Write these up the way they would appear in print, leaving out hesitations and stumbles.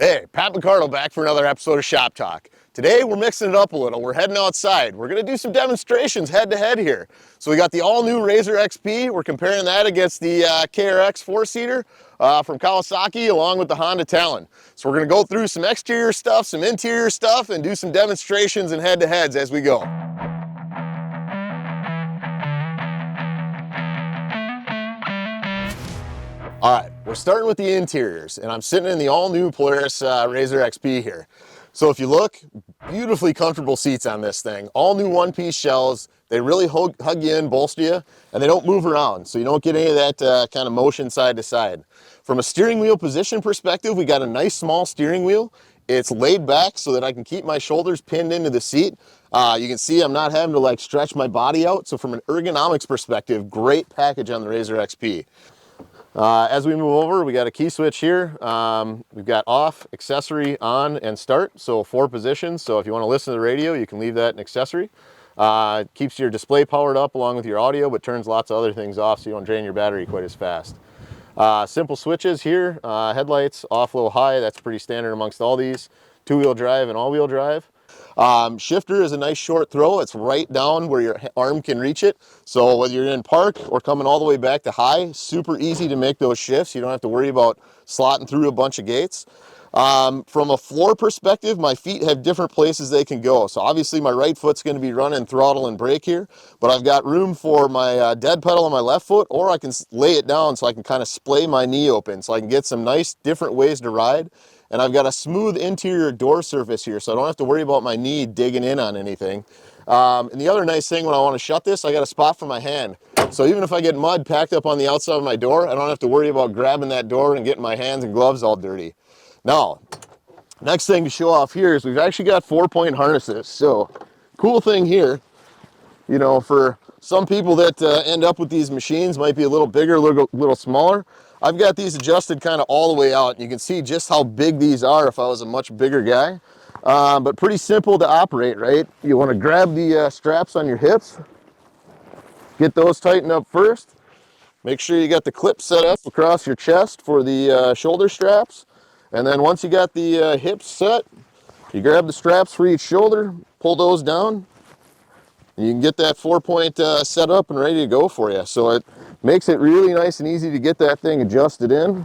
Hey, Pat McCardle back for another episode of Shop Talk. Today we're mixing it up a little. We're heading outside. We're going to do some demonstrations head to head here. So we got the all new RZR XP. We're comparing that against the TERYX four-seater from Kawasaki along with the Honda Talon. So we're going to go through some exterior stuff, some interior stuff, and do some demonstrations and head to heads as we go. All right, we're starting with the interiors, and I'm sitting in the all-new Polaris RZR XP here. So if you look, beautifully comfortable seats on this thing. All new one-piece shells. They really hug you in, bolster you, and they don't move around, so you don't get any of that kind of motion side to side. From a steering wheel position perspective, we got a nice small steering wheel. It's laid back so that I can keep my shoulders pinned into the seat. You can see I'm not having to like stretch my body out, so from an ergonomics perspective, great package on the RZR XP. As we move over, we got a key switch here. We've got off, accessory, on, and start. So 4 positions. So if you want to listen to the radio, you can leave that in accessory. It keeps your display powered up along with your audio, but turns lots of other things off so you don't drain your battery quite as fast. Simple switches here. Headlights, off, low, high. That's pretty standard amongst all these. 2-wheel drive and all-wheel drive. Shifter is a nice short throw. It's right down where your arm can reach it. So whether you're in park or coming all the way back to high, super easy to make those shifts. You don't have to worry about slotting through a bunch of gates. From a floor perspective, my feet have different places they can go. So obviously my right foot's going to be running throttle and brake here, but I've got room for my dead pedal on my left foot, or I can lay it down so I can kind of splay my knee open so I can get some nice different ways to ride. And I've got a smooth interior door surface here, so I don't have to worry about my knee digging in on anything. And the other nice thing when I want to shut this, I got a spot for my hand. So even if I get mud packed up on the outside of my door, I don't have to worry about grabbing that door and getting my hands and gloves all dirty. Now, next thing to show off here is we've actually got 4-point harnesses. So cool thing here, you know, for some people that end up with these machines, might be a little bigger, a little smaller. I've got these adjusted kind of all the way out, and you can see just how big these are if I was a much bigger guy. But pretty simple to operate, right? You want to grab the straps on your hips, get those tightened up first. Make sure you got the clip set up across your chest for the shoulder straps. And then once you got the hips set, you grab the straps for each shoulder, pull those down, and you can get that 4-point set up and ready to go for you. So it makes it really nice and easy to get that thing adjusted in.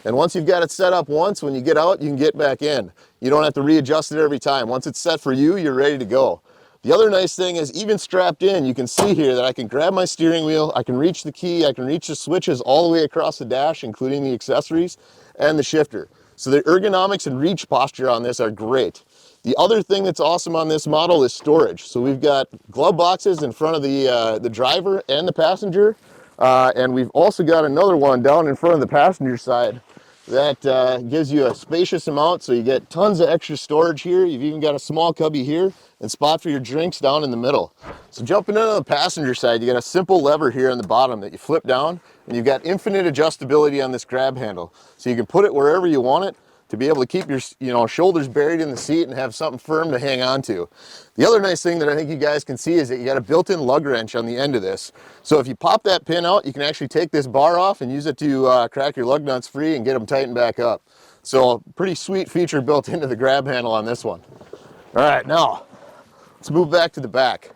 And once you've got it set up once, when you get out, you can get back in. You don't have to readjust it every time. Once it's set for you, you're ready to go. The other nice thing is even strapped in, you can see here that I can grab my steering wheel, I can reach the key, I can reach the switches all the way across the dash, including the accessories and the shifter. So the ergonomics and reach posture on this are great. The other thing that's awesome on this model is storage. So we've got glove boxes in front of the driver and the passenger, and we've also got another one down in front of the passenger side that gives you a spacious amount, so you get tons of extra storage here. You've even got a small cubby here and spot for your drinks down in the middle. So jumping into the passenger side, you got a simple lever here on the bottom that you flip down, and you've got infinite adjustability on this grab handle. So you can put it wherever you want it to be able to keep your shoulders buried in the seat and have something firm to hang on to. The other nice thing that I think you guys can see is that you got a built-in lug wrench on the end of this. So if you pop that pin out, you can actually take this bar off and use it to crack your lug nuts free and get them tightened back up. So pretty sweet feature built into the grab handle on this one. All right, now let's move back to the back.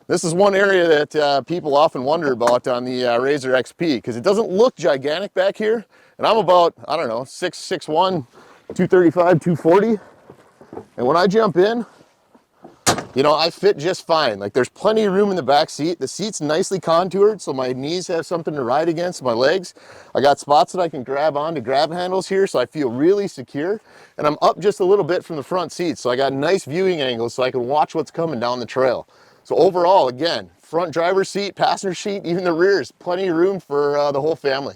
This is one area that people often wonder about on the RZR XP, because it doesn't look gigantic back here. And I'm about, I don't know, 6'1", 235, 240. And when I jump in, you know, I fit just fine. Like there's plenty of room in the back seat. The seat's nicely contoured, so my knees have something to ride against, my legs. I got spots that I can grab onto grab handles here, so I feel really secure. And I'm up just a little bit from the front seat, so I got nice viewing angles so I can watch what's coming down the trail. So overall, again, front driver's seat, passenger seat, even the rear is plenty of room for the whole family.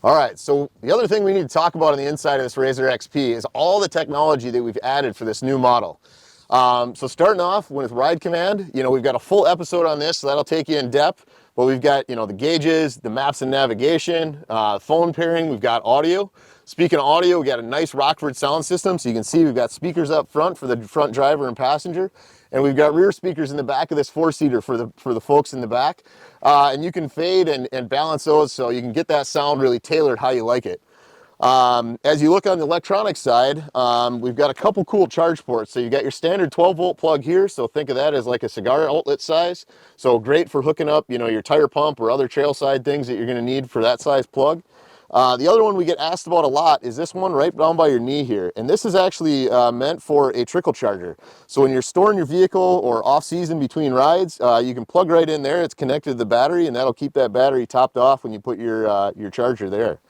All right, so the other thing we need to talk about on the inside of this RZR XP is all the technology that we've added for this new model. So starting off with Ride Command, you know, we've got a full episode on this, so that'll take you in depth. But we've got, you know, the gauges, the maps and navigation, phone pairing, we've got audio. Speaking of audio, we got a nice Rockford sound system, so you can see we've got speakers up front for the front driver and passenger. And we've got rear speakers in the back of this 4-seater for the folks in the back. And you can fade and balance those so you can get that sound really tailored how you like it. As you look on the electronic side, we've got a couple cool charge ports. So you got your standard 12-volt plug here. So think of that as like a cigar outlet size. So great for hooking up, you know, your tire pump or other trail side things that you're going to need for that size plug. The other one we get asked about a lot is this one right down by your knee here. And this is actually meant for a trickle charger. So when you're storing your vehicle or off season between rides, you can plug right in there. It's connected to the battery, and that'll keep that battery topped off when you put your charger there.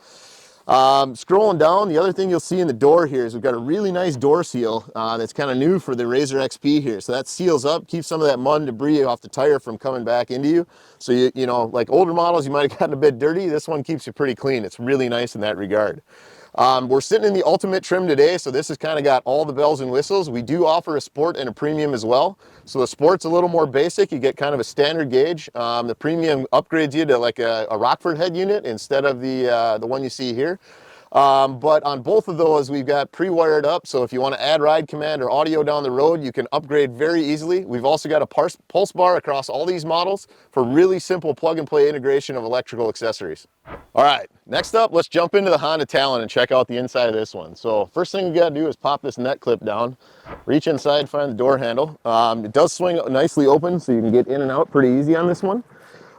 Scrolling down, the other thing you'll see in the door here is we've got a really nice door seal that's kind of new for the RZR XP here. So that seals up, keeps some of that mud and debris off the tire from coming back into you. So you know, like older models, you might have gotten a bit dirty. This one keeps you pretty clean. It's really nice in that regard. We're sitting in the ultimate trim today, so this has kind of got all the bells and whistles. We do offer a sport and a premium as well. So the sport's a little more basic. You get kind of a standard gauge. The premium upgrades you to like a Rockford head unit instead of the one you see here. But on both of those, we've got pre-wired up. So if you want to add ride command or audio down the road, you can upgrade very easily. We've also got a pulse bar across all these models for really simple plug and play integration of electrical accessories. All right, next up, let's jump into the Honda Talon and check out the inside of this one. So first thing we got to do is pop this net clip down, reach inside, find the door handle. It does swing nicely open, so you can get in and out pretty easy on this one.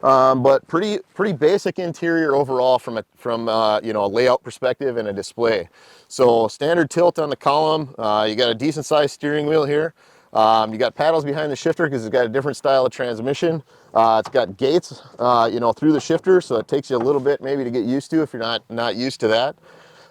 But pretty basic interior overall from you know, a layout perspective and a display. So standard tilt on the column. You got a decent sized steering wheel here. You got paddles behind the shifter because it's got a different style of transmission. It's got gates, you know, through the shifter, so it takes you a little bit maybe to get used to if you're not used to that.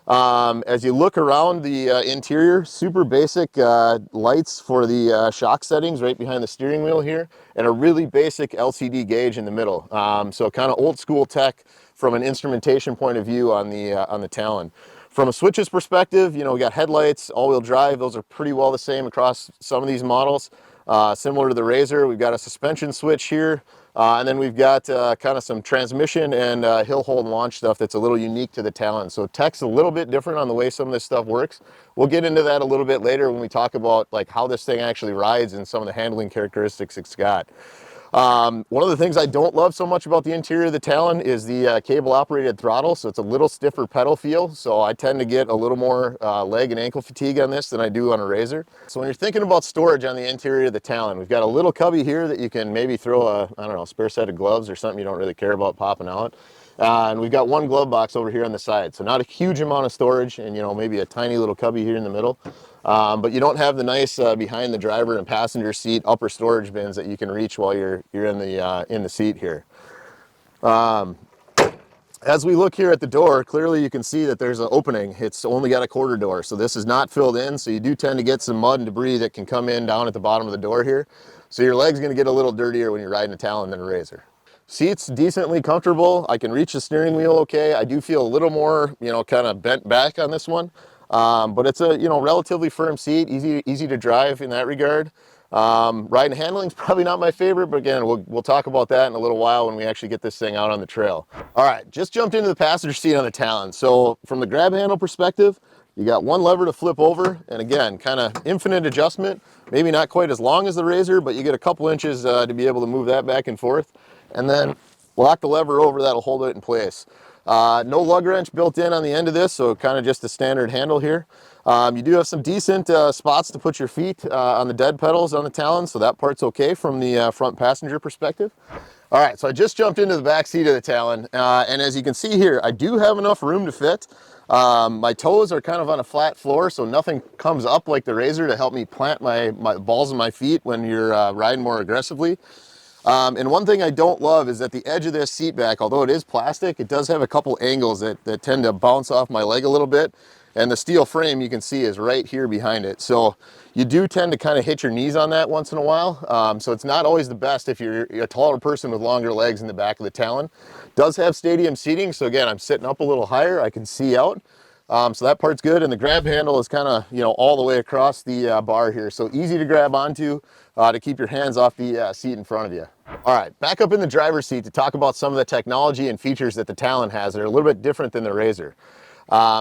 As you look around the interior, super basic lights for the shock settings right behind the steering wheel here, and a really basic LCD gauge in the middle. So kind of old school tech from an instrumentation point of view on the Talon. From a switches perspective, you know, we got headlights, all-wheel drive. Those are pretty well the same across some of these models. Similar to the RZR, we've got a suspension switch here. And then we've got kind of some transmission and hill hold and launch stuff that's a little unique to the Talon. So tech's a little bit different on the way some of this stuff works. We'll get into that a little bit later when we talk about like how this thing actually rides and some of the handling characteristics it's got. One of the things I don't love so much about the interior of the Talon is the cable operated throttle. So it's a little stiffer pedal feel. So I tend to get a little more leg and ankle fatigue on this than I do on a RZR. So when you're thinking about storage on the interior of the Talon, we've got a little cubby here that you can maybe throw a, I don't know, spare set of gloves or something you don't really care about popping out. And we've got one glove box over here on the side. So not a huge amount of storage and, you know, maybe a tiny little cubby here in the middle. But you don't have the nice behind the driver and passenger seat upper storage bins that you can reach while you're in the seat here. As we look here at the door, clearly you can see that there's an opening. It's only got a quarter door, so this is not filled in. So you do tend to get some mud and debris that can come in down at the bottom of the door here. So your leg's going to get a little dirtier when you're riding a Talon than a RZR. Seats decently comfortable. I can reach the steering wheel okay. I do feel a little more, you know, kind of bent back on this one. But it's a, you know, relatively firm seat, easy to drive in that regard. Ride and handling is probably not my favorite, but again, we'll talk about that in a little while when we actually get this thing out on the trail. All right, just jumped into the passenger seat on the Talon. So from the grab handle perspective, you got one lever to flip over, and again, kind of infinite adjustment. Maybe not quite as long as the RZR, but you get a couple inches to be able to move that back and forth. And then lock the lever over, that'll hold it in place. No lug wrench built in on the end of this, so kind of just a standard handle here. You do have some decent spots to put your feet on the dead pedals on the Talon, so that part's okay from the front passenger perspective. All right, so I just jumped into the back seat of the Talon, and as you can see here, I do have enough room to fit. My toes are kind of on a flat floor, so nothing comes up like the RZR to help me plant my balls of my feet when you're riding more aggressively. And one thing I don't love is that the edge of this seat back, although it is plastic, it does have a couple angles that tend to bounce off my leg a little bit. And the steel frame you can see is right here behind it. So you do tend to kind of hit your knees on that once in a while. So it's not always the best if you're a taller person with longer legs in the back of the Talon. Does have stadium seating. So again, I'm sitting up a little higher. I can see out. So that part's good. And the grab handle is kind of, you know, all the way across the bar here. So easy to grab onto to keep your hands off the seat in front of you. All right, back up in the driver's seat to talk about some of the technology and features that the Talon has that are a little bit different than the RZR.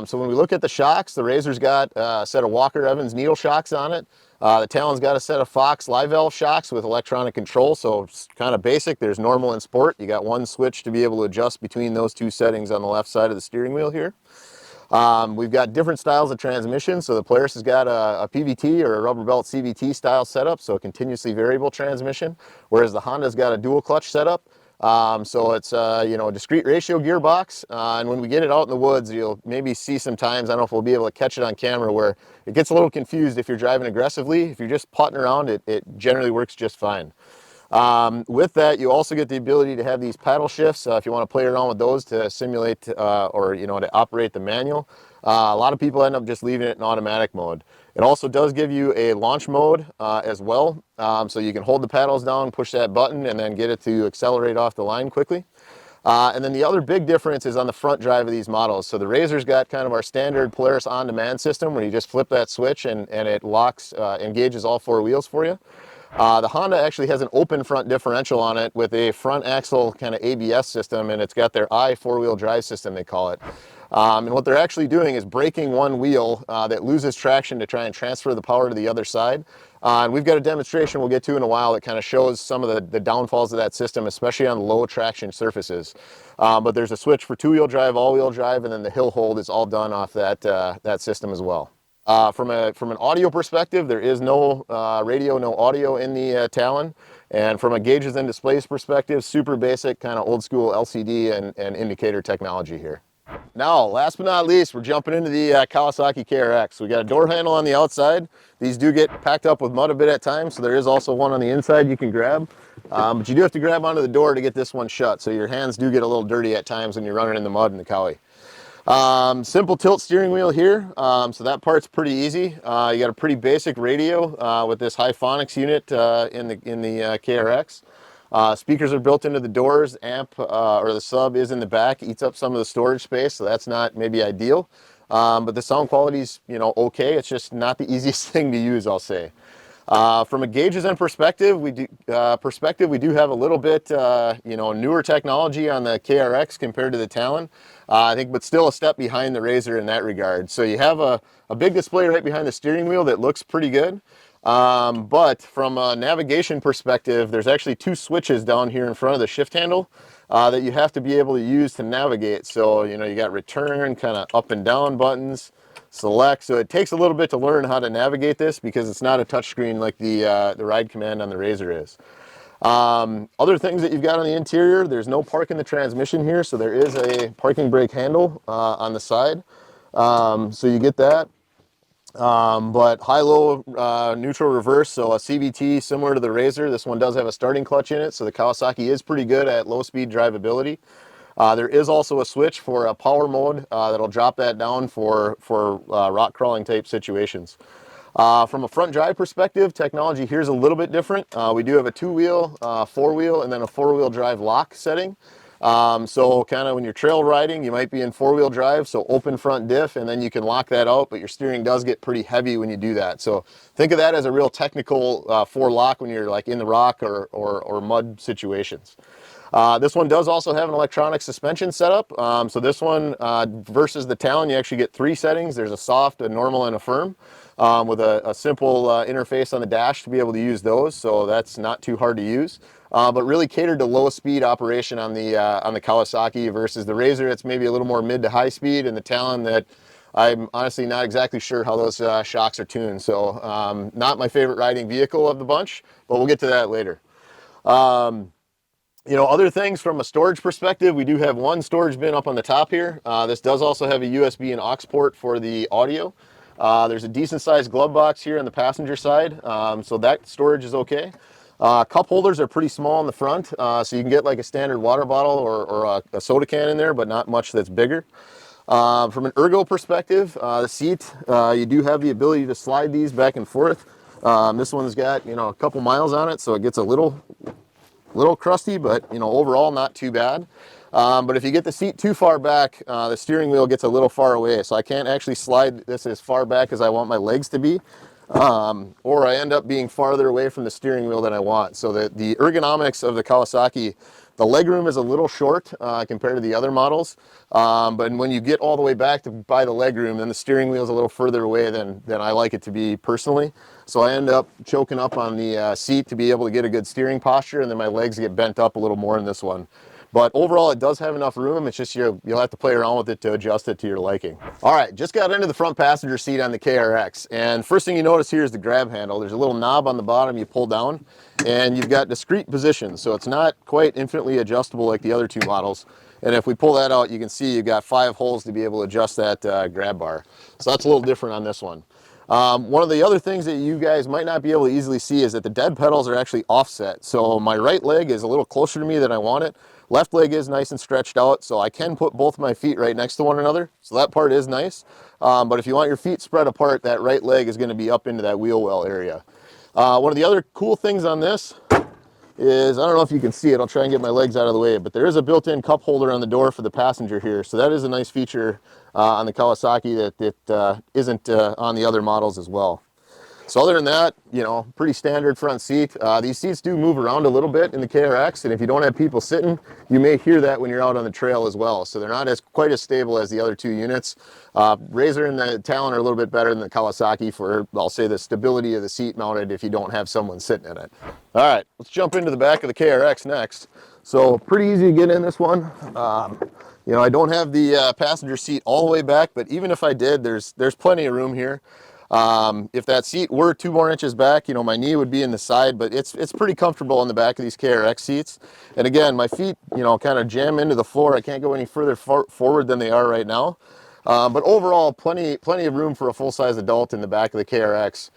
So when we look at the shocks, the RZR's got a set of Walker Evans needle shocks on it. The Talon's got a set of Fox live valve shocks with electronic control, so it's kind of basic. There's normal and sport. You got one switch to be able to adjust between those two settings on the left side of the steering wheel here. We've got different styles of transmission. So the Polaris has got a PVT or a rubber belt CVT style setup, so a continuously variable transmission, whereas the Honda's got a dual clutch setup. So it's you know, a discrete ratio gearbox, and when we get it out in the woods, you'll maybe see sometimes, I don't know if we'll be able to catch it on camera, where it gets a little confused if you're driving aggressively. If you're just putting around, it generally works just fine. With that, you also get the ability to have these paddle shifts if you want to play around with those to simulate or, you know, to operate the manual. A lot of people end up just leaving it in automatic mode. It also does give you a launch mode as well, so you can hold the paddles down, push that button, and then get it to accelerate off the line quickly. And then the other big difference is on the front drive of these models. So the RZR's got kind of our standard Polaris on-demand system where you just flip that switch and it locks, engages all four wheels for you. The Honda actually has an open front differential on it with a front axle kind of ABS system, and it's got their four-wheel drive system, they call it. And what they're actually doing is braking one wheel that loses traction to try and transfer the power to the other side. And we've got a demonstration we'll get to in a while that kind of shows some of the downfalls of that system, especially on low traction surfaces. But there's a switch for two-wheel drive, all-wheel drive, and then the hill hold is all done off that system as well. From an audio perspective, there is no radio, no audio in the Talon. And from a gauges and displays perspective, super basic, kind of old school LCD and indicator technology here. Now, last but not least, we're jumping into the Kawasaki TERYX. We got a door handle on the outside. These do get packed up with mud a bit at times, so there is also one on the inside you can grab. But you do have to grab onto the door to get this one shut, so your hands do get a little dirty at times when you're running in the mud in the Kawi. Simple tilt steering wheel here, so that part's pretty easy. You got a pretty basic radio with this high phonics unit in the TERYX. Speakers are built into the doors. Amp or the sub is in the back, eats up some of the storage space, so that's not maybe ideal. But the sound quality's, you know, okay. It's just not the easiest thing to use, I'll say. From a gauges and perspective, we do have a little bit, you know, newer technology on the TERYX compared to the Talon. I think, but still a step behind the RZR in that regard. So you have a big display right behind the steering wheel that looks pretty good. But from a navigation perspective, there's actually two switches down here in front of the shift handle that you have to be able to use to navigate. So, you know, you got return, kind of up and down buttons, select. So it takes a little bit to learn how to navigate this because it's not a touchscreen like the ride command on the RZR is. Other things that you've got on the interior, there's no park in the transmission here, so there is a parking brake handle on the side. So you get that. But high-low neutral reverse, so a CVT similar to the RZR. This one does have a starting clutch in it, so the Kawasaki is pretty good at low-speed drivability. There is also a switch for a power mode that'll drop that down for rock crawling type situations. From a front drive perspective, technology here is a little bit different. We do have a two-wheel, four-wheel, and then a four-wheel drive lock setting. So kind of when you're trail riding, you might be in four-wheel drive, so open front diff, and then you can lock that out, but your steering does get pretty heavy when you do that. So think of that as a real technical four lock when you're like in the rock or mud situations. This one does also have an electronic suspension setup. So this one versus the Talon, you actually get three settings. There's a soft, a normal, and a firm. With a simple interface on the dash to be able to use those, so that's not too hard to use. But really catered to low speed operation on the Kawasaki versus the RZR. It's maybe a little more mid to high speed, and the Talon that I'm honestly not exactly sure how those shocks are tuned. So not my favorite riding vehicle of the bunch, but we'll get to that later. You know, other things from a storage perspective, we do have one storage bin up on the top here. This does also have a USB and aux port for the audio. There's a decent sized glove box here on the passenger side, so that storage is okay. Cup holders are pretty small in the front, so you can get like a standard water bottle or a soda can in there, but not much that's bigger. From an ergo perspective, the seat, you do have the ability to slide these back and forth. This one's got, you know, a couple miles on it, so it gets a little crusty, but, you know, overall not too bad. But if you get the seat too far back, the steering wheel gets a little far away, so I can't actually slide this as far back as I want my legs to be, or I end up being farther away from the steering wheel than I want. So the ergonomics of the Kawasaki, the legroom is a little short compared to the other models, but when you get all the way back to by the legroom, then the steering wheel is a little further away than I like it to be personally. So I end up choking up on the seat to be able to get a good steering posture, and then my legs get bent up a little more in this one. But overall, it does have enough room. It's just you'll have to play around with it to adjust it to your liking. All right, just got into the front passenger seat on the KRX. And first thing you notice here is the grab handle. There's a little knob on the bottom you pull down, and you've got discrete positions. So it's not quite infinitely adjustable like the other two models. And if we pull that out, you can see you've got 5 holes to be able to adjust that grab bar. So that's a little different on this one. One of the other things that you guys might not be able to easily see is that the dead pedals are actually offset. So my right leg is a little closer to me than I want it. Left leg is nice and stretched out, so I can put both my feet right next to one another. So that part is nice. But if you want your feet spread apart, that right leg is going to be up into that wheel well area. One of the other cool things on this is, I don't know if you can see it, I'll try and get my legs out of the way, but there is a built-in cup holder on the door for the passenger here. So that is a nice feature on the Kawasaki that isn't on the other models as well. So other than that, you know, pretty standard front seat. These seats do move around a little bit in the KRX, and if you don't have people sitting, you may hear that when you're out on the trail as well. So they're not quite as stable as the other two units. RZR and the Talon are a little bit better than the Kawasaki for, I'll say, the stability of the seat mounted if you don't have someone sitting in it. All right, let's jump into the back of the KRX next. So pretty easy to get in this one. You know, I don't have the passenger seat all the way back, but even if I did, there's plenty of room here. If that seat were 2 more inches back, you know, my knee would be in the side, but it's pretty comfortable on the back of these KRX seats. And again, my feet, you know, kind of jam into the floor. I can't go any further forward than they are right now. But overall, plenty of room for a full-size adult in the back of the KRX.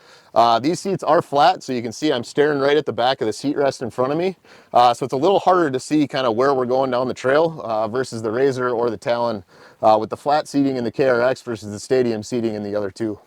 These seats are flat, so you can see I'm staring right at the back of the seat rest in front of me. So it's a little harder to see kind of where we're going down the trail versus the RZR or the Talon with the flat seating in the KRX versus the stadium seating in the other two.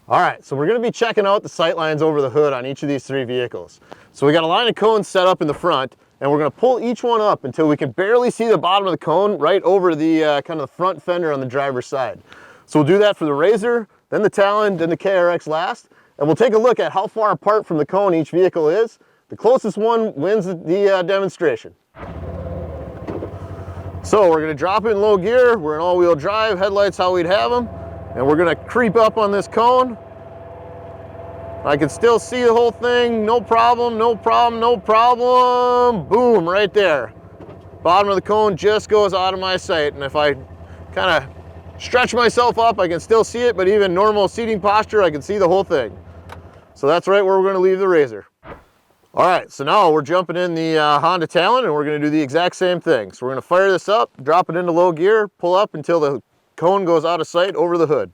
All right, so we're going to be checking out the sight lines over the hood on each of these 3 vehicles. So we got a line of cones set up in the front, and we're going to pull each one up until we can barely see the bottom of the cone right over the kind of the front fender on the driver's side. So we'll do that for the RZR, then the Talon, then the KRX last, and we'll take a look at how far apart from the cone each vehicle is. The closest one wins the demonstration. So we're going to drop it in low gear. We're in all-wheel drive, headlights how we'd have them. And we're gonna creep up on this cone. I can still see the whole thing, no problem, no problem, no problem. Boom, right there. Bottom of the cone just goes out of my sight. And if I kind of stretch myself up, I can still see it, but even normal seating posture, I can see the whole thing. So that's right where we're gonna leave the RZR. All right, so now we're jumping in the Honda Talon, and we're gonna do the exact same thing. So we're gonna fire this up, drop it into low gear, pull up until the cone goes out of sight over the hood.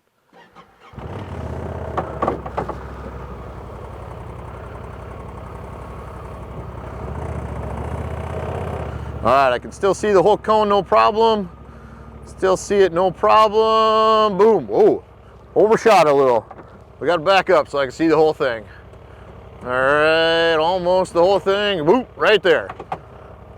All right, I can still see the whole cone, no problem. Still see it, no problem. Boom, whoa, overshot a little. We got to back up so I can see the whole thing. All right, almost the whole thing, boom, right there.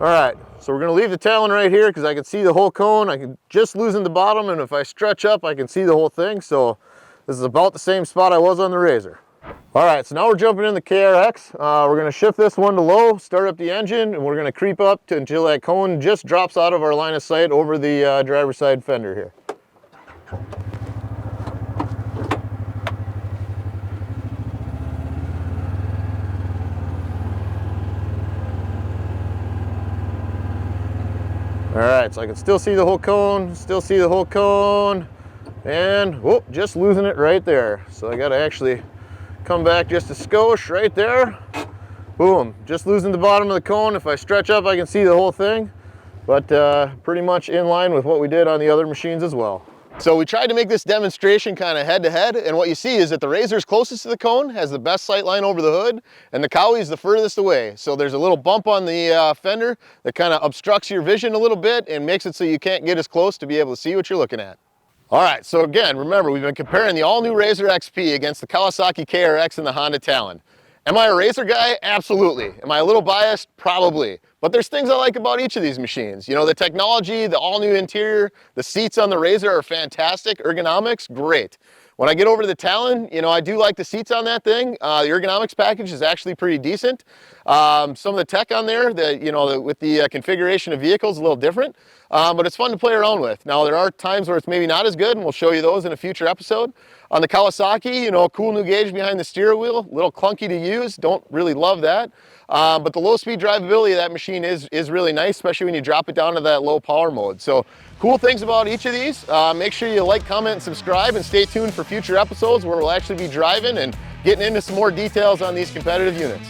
All right, so we're gonna leave the Talon right here because I can see the whole cone. I can just loosen the bottom, and if I stretch up, I can see the whole thing. So this is about the same spot I was on the RZR. All right, so now we're jumping in the KRX. We're gonna shift this one to low, start up the engine, and we're gonna creep up until that cone just drops out of our line of sight over the driver's side fender here. All right, so I can still see the whole cone, and whoop, just losing it right there. So I gotta actually come back just a skosh right there. Boom, just losing the bottom of the cone. If I stretch up, I can see the whole thing, but pretty much in line with what we did on the other machines as well. So we tried to make this demonstration kind of head-to-head, and what you see is that the RZR's closest to the cone, has the best sight line over the hood, and the Kawai's the furthest away. So there's a little bump on the fender that kind of obstructs your vision a little bit and makes it so you can't get as close to be able to see what you're looking at. All right, so again, remember, we've been comparing the all-new RZR XP against the Kawasaki KRX and the Honda Talon. Am I a RZR guy? Absolutely. Am I a little biased? Probably. But there's things I like about each of these machines. You know, the technology, the all-new interior, the seats on the RZR are fantastic. Ergonomics, great. When I get over to the Talon, you know, I do like the seats on that thing. The ergonomics package is actually pretty decent. Some of the tech on there, with the configuration of vehicles, is a little different. But it's fun to play around with. Now, there are times where it's maybe not as good, and we'll show you those in a future episode. On the Kawasaki, you know, cool new gauge behind the steering wheel, a little clunky to use, don't really love that. But the low speed drivability of that machine is really nice, especially when you drop it down to that low power mode. So cool things about each of these. Make sure you like, comment, and subscribe, and stay tuned for future episodes where we'll actually be driving and getting into some more details on these competitive units.